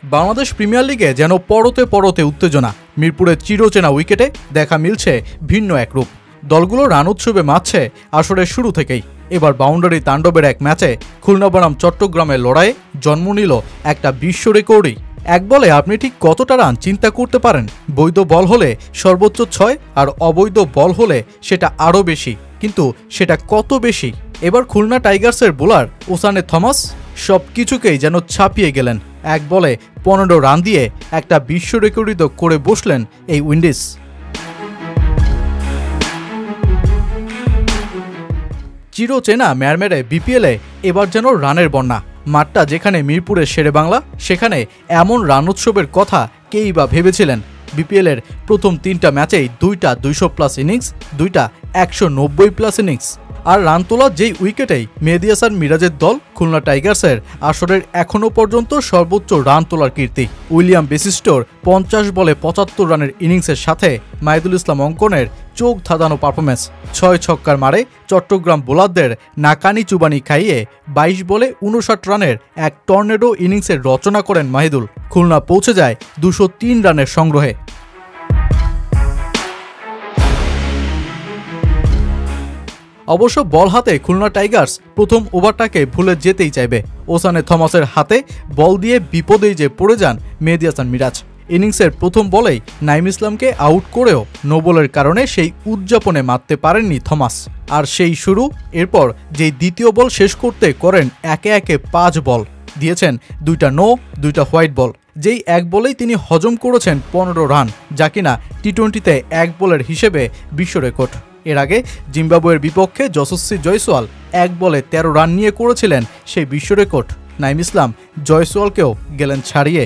Bangladesh premier লিগে যেন পরতে পরতে উত্তেজনা। মিরপুরের চিরচেনা উইকেটে দেখা মিলছে ভিন্ন এক রূপ। দলগুলো রান উৎসবে মাতছে আসরের শুরু থেকেই। এবার বাউন্ডারি তাণ্ডবের এক ম্যাচে খুলনা বনাম চট্টগ্রামের লড়াইয়ে জন্ম নিল একটা বিশ্ব রেকর্ডই। এক বলে আপনি ঠিক কতটা রান চিন্তা করতে পারেন? বৈধ বল হলে সর্বোচ্চ 6 আর অবৈধ বল হলে সেটা আরও বেশি, কিন্তু সেটা কত বেশি? এবার খুলনা টাইগার্সের বোলার ওসানে থমাস সব কিছুকেই যেন ছাপিয়ে গেলেন। এক বলে 15 রান দিয়ে একটা বিশ্ব রেকর্ডিত করে বসলেন এই উইন্ডিজ। চিরচেনা ম্যারমেরে বিপিএলে এবার যেন রানের বন্যা। মাঠটা যেখানে মিরপুরের শেরেবাংলা, সেখানে এমন রান উৎসবের কথা কেই বা ভেবেছিলেন? বিপিএলের প্রথম 3টা ম্যাচেই 2টা 200+ ইনিংস, 2টা 190+ ইনিংস। আর রান তোলা যেই উইকেটেই মেহেদী হাসান মিরাজের দল খুলনা টাইগার্সের আসরের এখনও পর্যন্ত সর্বোচ্চ রান তোলার কীর্তি। উইলিয়াম বেসিস্টোর 50 বলে 75 রানের ইনিংসের সাথে মাহিদুল ইসলাম অঙ্কনের চোখ ধাঁধানো পারফরমেন্স। 6 ছক্কার মারে চট্টগ্রাম বোলারদের নাকানি চুবানি খাইয়ে 22 বলে 59 রানের এক টর্নেডো ইনিংসের রচনা করেন মাহিদুল। খুলনা পৌঁছে যায় 203 রানের সংগ্রহে। অবশ্য বল হাতে খুলনা টাইগার্স প্রথম ওভারটাকে ভুলে যেতেই চাইবে। ওসানে থমাসের হাতে বল দিয়ে বিপদেই যে পড়ে যান মেহেদী হাসান মিরাজ। ইনিংসের প্রথম বলেই নাইম ইসলামকে আউট করেও নো বলের কারণে সেই উদযাপনে মারতে পারেননি থমাস। আর সেই শুরু। এরপর যেই দ্বিতীয় বল শেষ করতে করেন একে একে 5 বল, দিয়েছেন 2টা নো, 2টা হোয়াইট বল। যেই এক বলেই তিনি হজম করেছেন 15 রান, যা কিনা টি-20তে এক বলের হিসেবে বিশ্ব রেকর্ড। এর আগে জিম্বাবুয়ের বিপক্ষে যশস্বী জয়সওয়াল এক বলে 13 রান নিয়ে করেছিলেন সেই বিশ্ব রেকর্ড। নাইম ইসলাম জয়সওয়ালকেও গেলেন ছাড়িয়ে।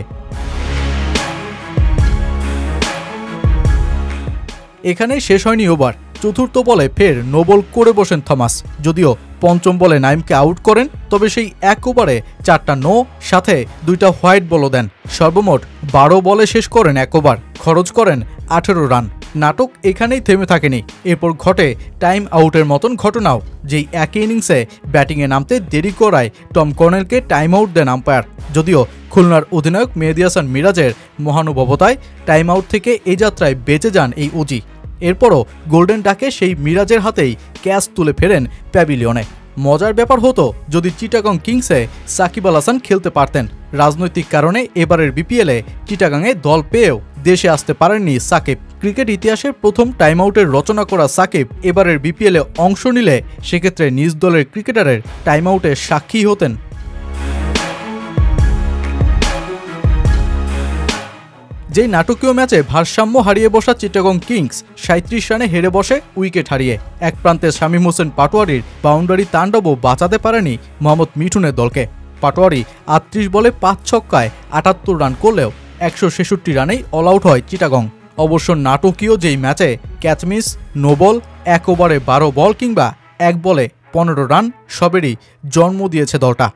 এখানেই শেষ হয়নি ওভার। চতুর্থ বলে ফের নোবল করে বসেন থমাস। যদিও পঞ্চম বলে নাইমকে আউট করেন, তবে সেই এক ওভারে 4টা নো, সাথে 2টা হোয়াইট বলও দেন। সর্বমোট 12 বলে শেষ করেন এক ওভার, খরচ করেন 18 রান। নাটক এখানেই থেমে থাকেনি। এরপর ঘটে টাইম আউটের মতন ঘটনাও, যেই একই ইনিংসে ব্যাটিংয়ে নামতে দেরি করায় টম কর্নেলকে টাইম আউট দেন আম্পায়ার। যদিও খুলনার অধিনায়ক মেহেদী হাসান মিরাজের মহানুভবতায় টাইম আউট থেকে এই যাত্রায় বেঁচে যান এই ওজি। এরপরও গোল্ডেন ডাকে সেই মিরাজের হাতেই ক্যাচ তুলে ফেরেন প্যাভিলিয়নে। মজার ব্যাপার হতো যদি চিটাগং কিংসে সাকিব আল হাসান খেলতে পারতেন। রাজনৈতিক কারণে এবারের বিপিএলে চিটাগাংয়ে দল পেয়েও দেশে আসতে পারেননি সাকিব। ক্রিকেট ইতিহাসের প্রথম টাইম আউটের রচনা করা সাকিব এবারের বিপিএলে অংশ নিলে সেক্ষেত্রে নিজ দলের ক্রিকেটারের টাইম আউটের সাক্ষী হতেন। যেই নাটকীয় ম্যাচে ভারসাম্য হারিয়ে বসা চিটাগং কিংস 37 রানে হেরে বসে উইকেট হারিয়ে। এক প্রান্তে শামীম হোসেন পাটোয়ারির বাউন্ডারি তাণ্ডবও বাঁচাতে পারেনি মোহাম্মদ মিঠুনের দলকে। পাটোয়ারি 38 বলে 5 ছক্কায় 78 রান করলেও 166 রানেই অল আউট হয় চিটাগং। অবশ্য নাটকীয় যেই ম্যাচে ক্যাচমিস, নো বল, এক ওভারে 12 বল কিংবা এক বলে 15 রান সবেরই জন্ম দিয়েছে দলটা।